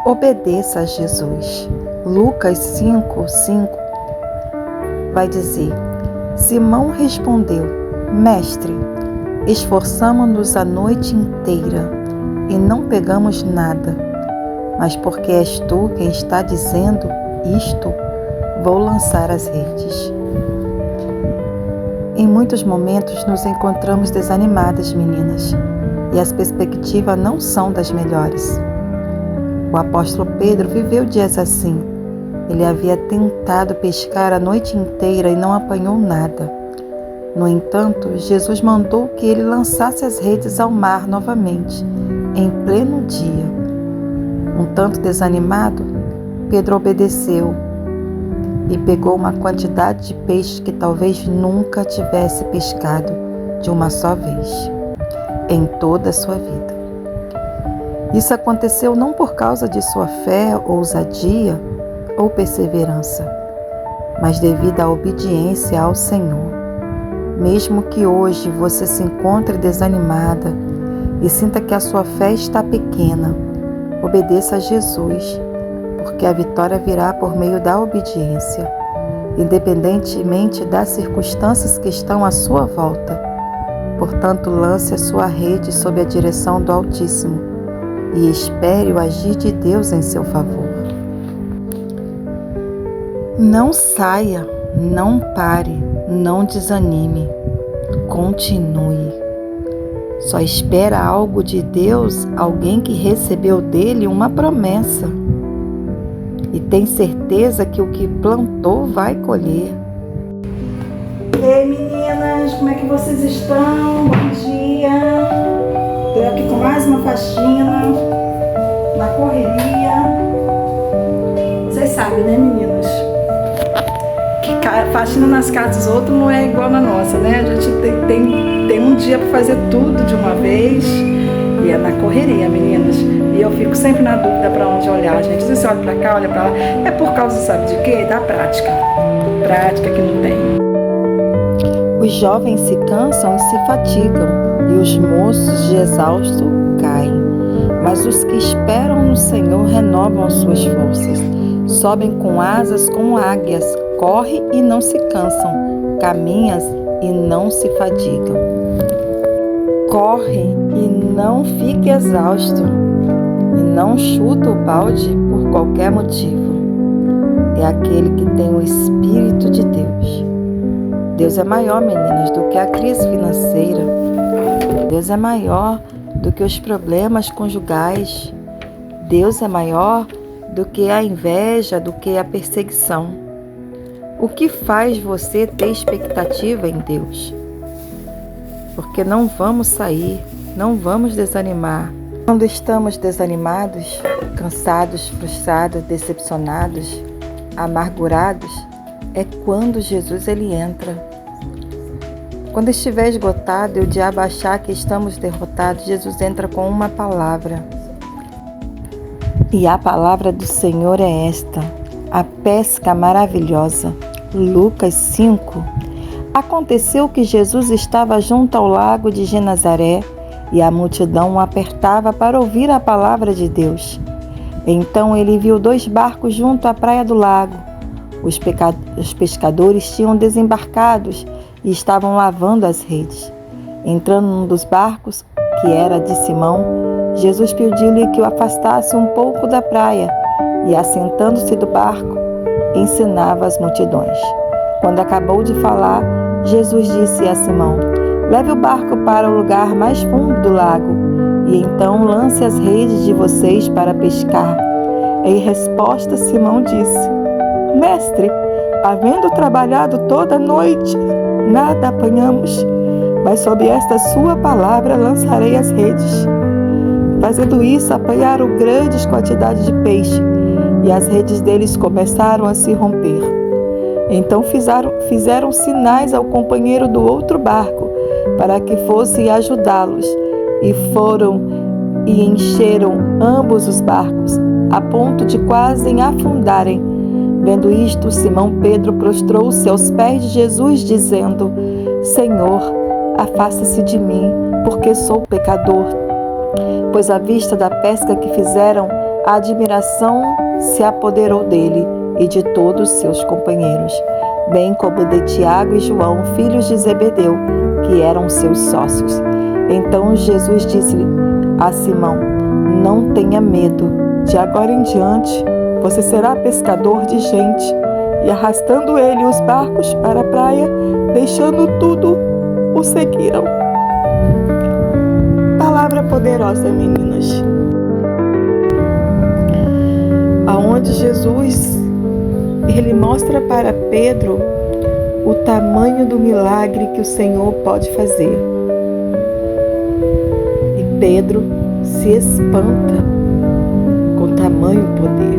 Obedeça a Jesus. Lucas 5:5 vai dizer: Simão respondeu: Mestre, esforçamo-nos a noite inteira e não pegamos nada, mas porque és tu quem está dizendo isto, vou lançar as redes. Em muitos momentos nos encontramos desanimadas, meninas, e as perspectivas não são das melhores. O apóstolo Pedro viveu dias assim. Ele havia tentado pescar a noite inteira e não apanhou nada. No entanto, Jesus mandou que ele lançasse as redes ao mar novamente, em pleno dia. Um tanto desanimado, Pedro obedeceu e pegou uma quantidade de peixe que talvez nunca tivesse pescado de uma só vez, em toda a sua vida. Isso aconteceu não por causa de sua fé, ousadia ou perseverança, mas devido à obediência ao Senhor. Mesmo que hoje você se encontre desanimada e sinta que a sua fé está pequena, obedeça a Jesus, porque a vitória virá por meio da obediência, independentemente das circunstâncias que estão à sua volta. Portanto, lance a sua rede sob a direção do Altíssimo e espere o agir de Deus em seu favor. Não saia, não pare, não desanime, continue. Só espera algo de Deus alguém que recebeu dele uma promessa e tem certeza que o que plantou vai colher. Ei, meninas, como é que vocês estão? Bom dia! Estou aqui com mais uma faxina, na correria. Vocês sabem, né, meninas? Que faxina nas casas dos outros não é igual na nossa, né? A gente tem um dia para fazer tudo de uma vez e é na correria, meninas. E eu fico sempre na dúvida para onde olhar, gente. Se você olha para cá, olha para lá, é por causa, sabe de quê? Da prática. Prática que não tem. Os jovens se cansam e se fatigam, e os moços de exausto caem. Mas os que esperam no Senhor renovam suas forças. Sobem com asas como águias, correm e não se cansam, caminham e não se fadigam. Corre e não fique exausto, e não chuta o balde por qualquer motivo. É aquele que tem o Espírito de Deus. Deus é maior, meninas, do que a crise financeira. Deus é maior do que os problemas conjugais. Deus é maior do que a inveja, do que a perseguição. O que faz você ter expectativa em Deus? Porque não vamos sair, não vamos desanimar. Quando estamos desanimados, cansados, frustrados, decepcionados, amargurados, é quando Jesus ele entra. Quando estiver esgotado e o diabo achar que estamos derrotados, Jesus entra com uma palavra. E a palavra do Senhor é esta: a pesca maravilhosa. Lucas 5. Aconteceu que Jesus estava junto ao lago de Genezaré e a multidão o apertava para ouvir a palavra de Deus. Então ele viu 2 barcos junto à praia do lago. Os pescadores tinham desembarcado e estavam lavando as redes. Entrando num dos barcos, que era de Simão, Jesus pediu-lhe que o afastasse um pouco da praia e, assentando-se do barco, ensinava as multidões. Quando acabou de falar, Jesus disse a Simão: leve o barco para o lugar mais fundo do lago e então lance as redes de vocês para pescar. Em resposta, Simão disse: Mestre, havendo trabalhado toda a noite, nada apanhamos, mas sob esta sua palavra lançarei as redes. Fazendo isso, apanharam grandes quantidades de peixe, e as redes deles começaram a se romper. Então fizeram sinais ao companheiro do outro barco, para que fosse ajudá-los, e foram e encheram ambos os barcos, a ponto de quase afundarem. Vendo isto, Simão Pedro prostrou-se aos pés de Jesus, dizendo: Senhor, afasta-se de mim, porque sou pecador. Pois à vista da pesca que fizeram, A admiração se apoderou dele e de todos seus companheiros, bem como de Tiago e João, filhos de Zebedeu, que eram seus sócios. Então Jesus disse-lhe a Simão: não tenha medo, de agora em diante você será pescador de gente. E arrastando ele os barcos para a praia, deixando tudo, o seguiram. Palavra poderosa, meninas. Aonde Jesus, ele mostra para Pedro o tamanho do milagre que o Senhor pode fazer. E Pedro se espanta com tamanho poder.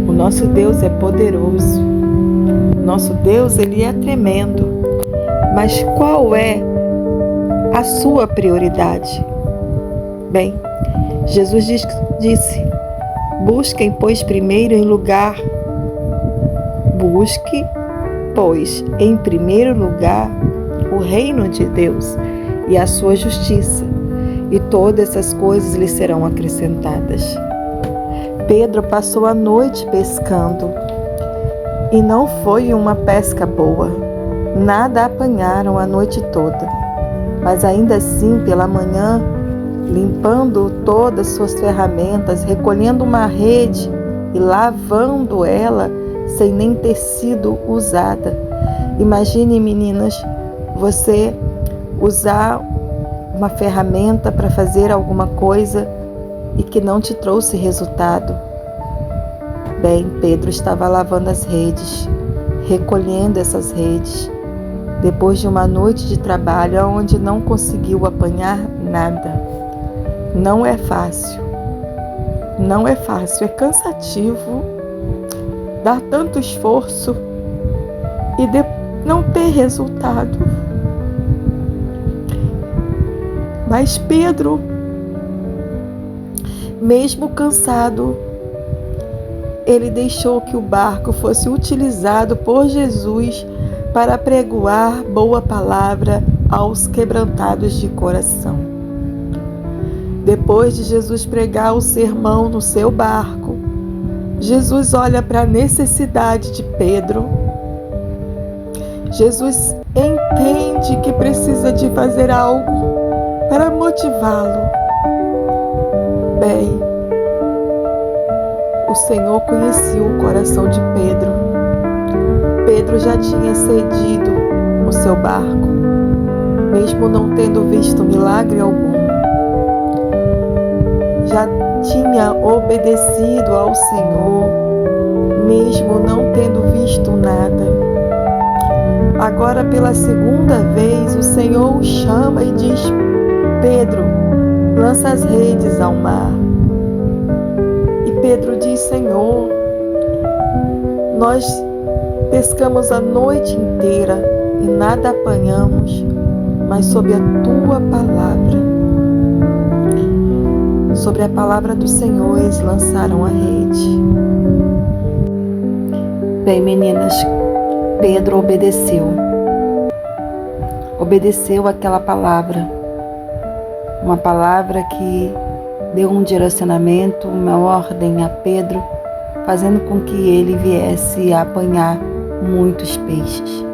O nosso Deus é poderoso. Nosso Deus, ele é tremendo. Mas qual é a sua prioridade? Bem, Jesus disse: busquem, pois, primeiro em primeiro lugar o reino de Deus e a sua justiça, e todas essas coisas lhe serão acrescentadas. Pedro passou a noite pescando, e não foi uma pesca boa. Nada apanharam a noite toda, mas ainda assim, pela manhã, limpando todas suas ferramentas, recolhendo uma rede e lavando ela sem nem ter sido usada. Imagine, meninas, você usar uma ferramenta para fazer alguma coisa e que não te trouxe resultado. Bem, Pedro estava lavando as redes, recolhendo essas redes, depois de uma noite de trabalho onde não conseguiu apanhar nada. Não é fácil, é cansativo dar tanto esforço e não ter resultado. Mas Pedro, mesmo cansado, ele deixou que o barco fosse utilizado por Jesus para pregoar boa palavra aos quebrantados de coração. Depois de Jesus pregar o sermão no seu barco, Jesus olha para a necessidade de Pedro. Jesus entende que precisa de fazer algo para motivá-lo. Bem, o Senhor conhecia o coração de Pedro. Pedro já tinha cedido o seu barco, mesmo não tendo visto milagre algum. Já tinha obedecido ao Senhor, mesmo não tendo visto nada. Agora, pela segunda vez, o Senhor o chama e diz: Pedro, lança as redes ao mar. E Pedro diz: Senhor, nós pescamos a noite inteira e nada apanhamos, mas sob a tua palavra, sobre a palavra do Senhor, eles lançaram a rede. Bem, meninas, Pedro obedeceu àquela palavra, uma palavra que deu um direcionamento, uma ordem a Pedro, fazendo com que ele viesse a apanhar muitos peixes,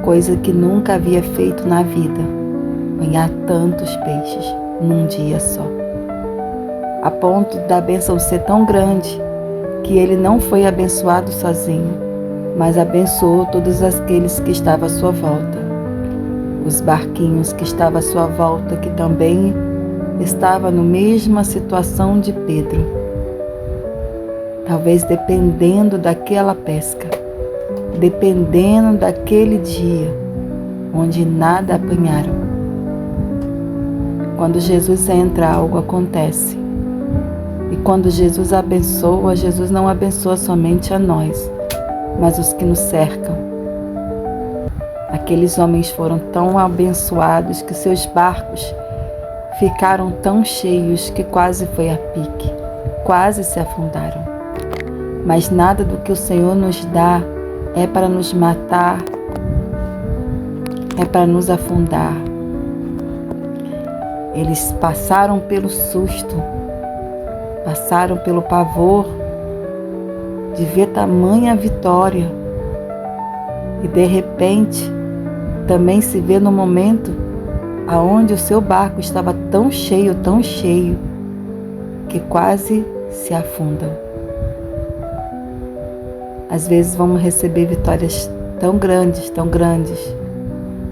coisa que nunca havia feito na vida, apanhar tantos peixes num dia só, a ponto da bênção ser tão grande que ele não foi abençoado sozinho, mas abençoou todos aqueles que estavam à sua volta, os barquinhos que estavam à sua volta, que também estavam na mesma situação de Pedro, talvez dependendo daquela pesca, dependendo daquele dia onde nada apanharam. Quando Jesus entra, algo acontece. E quando Jesus abençoa, Jesus não abençoa somente a nós, mas os que nos cercam. Aqueles homens foram tão abençoados que seus barcos ficaram tão cheios que quase foi a pique, quase se afundaram. Mas nada do que o Senhor nos dá é para nos matar, é para nos afundar. Eles passaram pelo susto, passaram pelo pavor de ver tamanha vitória e de repente também se vê no momento aonde o seu barco estava tão cheio, que quase se afundam. Às vezes vamos receber vitórias tão grandes,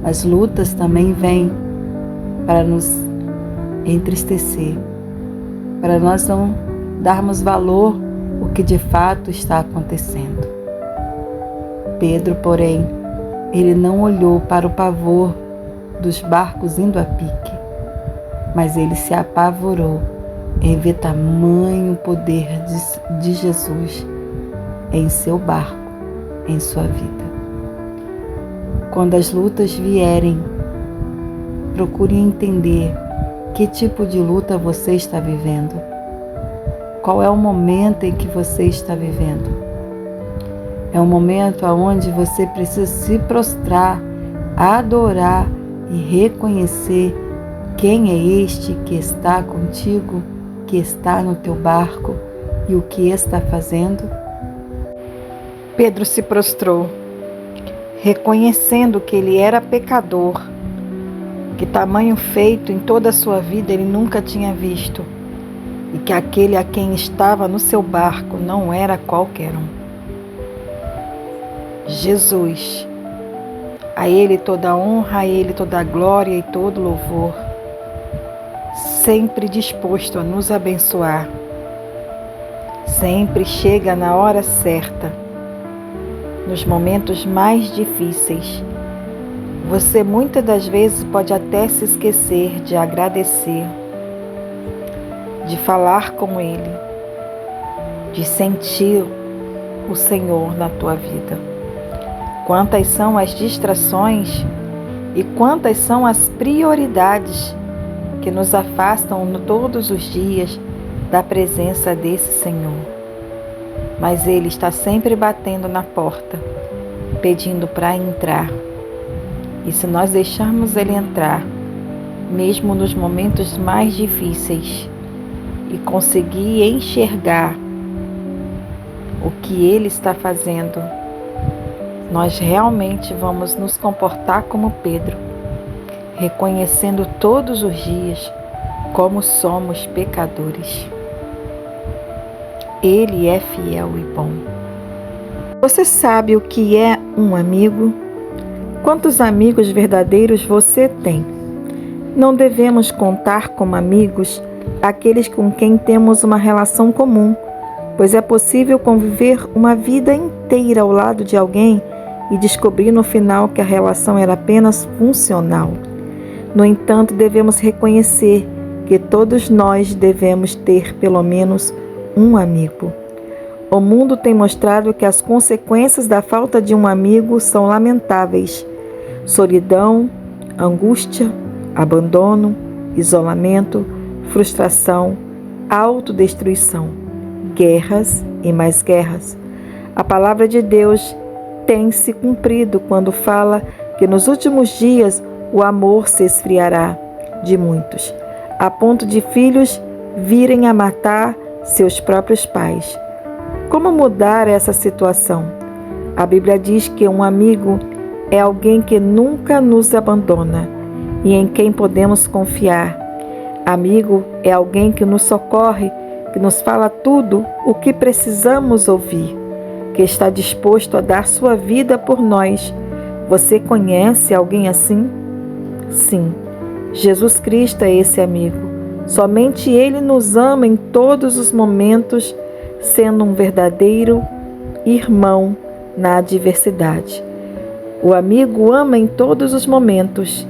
mas lutas também vêm para nos entristecer, para nós não darmos valor ao que de fato está acontecendo. Pedro, porém, ele não olhou para o pavor dos barcos indo a pique, mas ele se apavorou em ver tamanho poder de Jesus em seu barco, em sua vida. Quando as lutas vierem, procure entender que tipo de luta você está vivendo. Qual é o momento em que você está vivendo? É um momento onde você precisa se prostrar, adorar e reconhecer quem é este que está contigo, que está no teu barco e o que está fazendo? Pedro se prostrou, reconhecendo que ele era pecador, que tamanho feito em toda a sua vida ele nunca tinha visto, e que aquele a quem estava no seu barco não era qualquer um. Jesus, a Ele toda a honra, a Ele toda a glória e todo louvor, sempre disposto a nos abençoar, sempre chega na hora certa, nos momentos mais difíceis. Você muitas das vezes pode até se esquecer de agradecer, de falar com Ele, de sentir o Senhor na tua vida. Quantas são as distrações e quantas são as prioridades que nos afastam todos os dias da presença desse Senhor. Mas Ele está sempre batendo na porta, pedindo para entrar. E se nós deixarmos Ele entrar, mesmo nos momentos mais difíceis, e conseguir enxergar o que Ele está fazendo, nós realmente vamos nos comportar como Pedro, reconhecendo todos os dias como somos pecadores. Ele é fiel e bom. Você sabe o que é um amigo? Quantos amigos verdadeiros você tem? Não devemos contar como amigos aqueles com quem temos uma relação comum, pois é possível conviver uma vida inteira ao lado de alguém e descobrir no final que a relação era apenas funcional. No entanto, devemos reconhecer que todos nós devemos ter pelo menos um amigo. O mundo tem mostrado que as consequências da falta de um amigo são lamentáveis: solidão, angústia, abandono, isolamento, frustração, autodestruição, guerras e mais guerras. A palavra de Deus tem se cumprido quando fala que nos últimos dias o amor se esfriará de muitos, a ponto de filhos virem a matar seus próprios pais. Como mudar essa situação? A Bíblia diz que um amigo é alguém que nunca nos abandona e em quem podemos confiar. Amigo é alguém que nos socorre, que nos fala tudo o que precisamos ouvir, que está disposto a dar sua vida por nós. Você conhece alguém assim? Sim, Jesus Cristo é esse amigo. Somente Ele nos ama em todos os momentos, sendo um verdadeiro irmão na adversidade. O amigo ama em todos os momentos.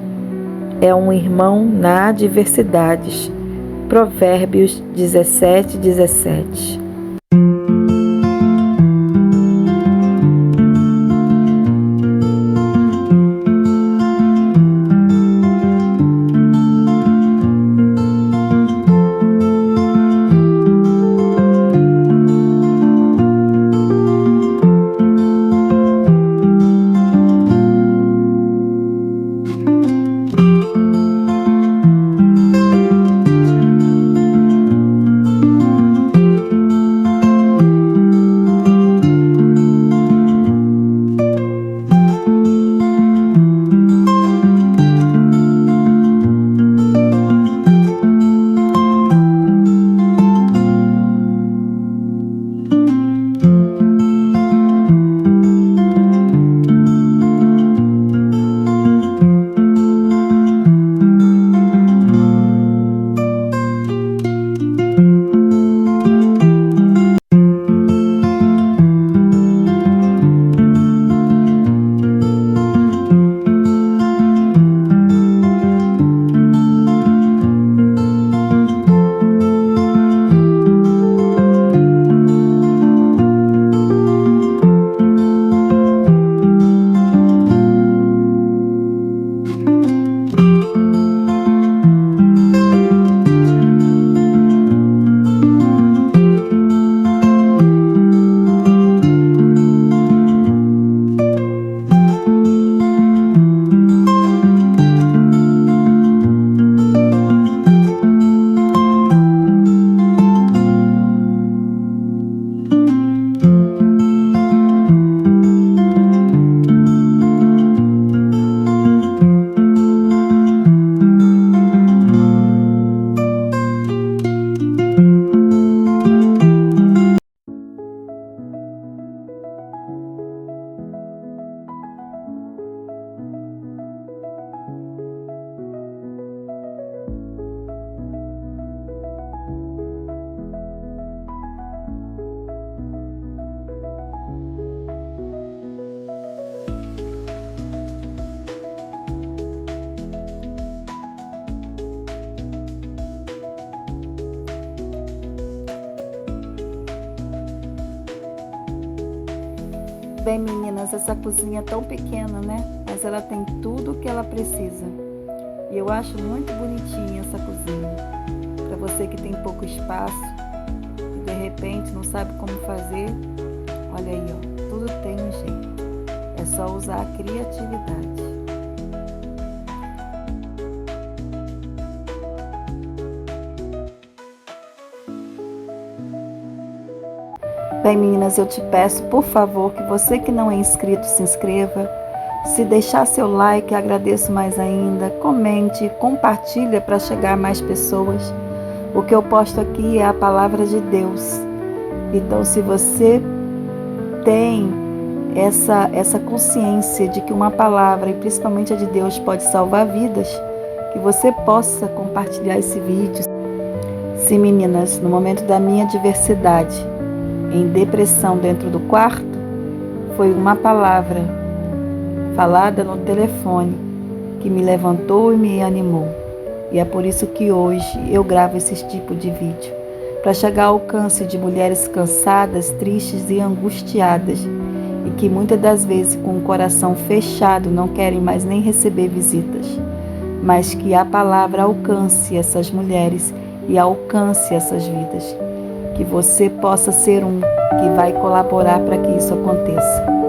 É um irmão na adversidade. Provérbios 17:17. Bem, meninas, essa cozinha é tão pequena, né? Mas ela tem tudo o que ela precisa. E eu acho muito bonitinha essa cozinha. Para você que tem pouco espaço e de repente não sabe como fazer, olha aí, ó, tudo tem um jeito. É só usar a criatividade. Bem, meninas, eu te peço, por favor, que você que não é inscrito, se inscreva. Se deixar seu like, agradeço mais ainda. Comente, compartilha para chegar a mais pessoas. O que eu posto aqui é a palavra de Deus. Então, se você tem essa consciência de que uma palavra, e principalmente a de Deus, pode salvar vidas, que você possa compartilhar esse vídeo. Sim, meninas, no momento da minha adversidade, em depressão dentro do quarto, foi uma palavra falada no telefone que me levantou e me animou. E é por isso que hoje eu gravo esse tipo de vídeo, para chegar ao alcance de mulheres cansadas, tristes e angustiadas, e que muitas das vezes com o coração fechado não querem mais nem receber visitas, mas que a palavra alcance essas mulheres e alcance essas vidas. Que você possa ser um que vai colaborar para que isso aconteça.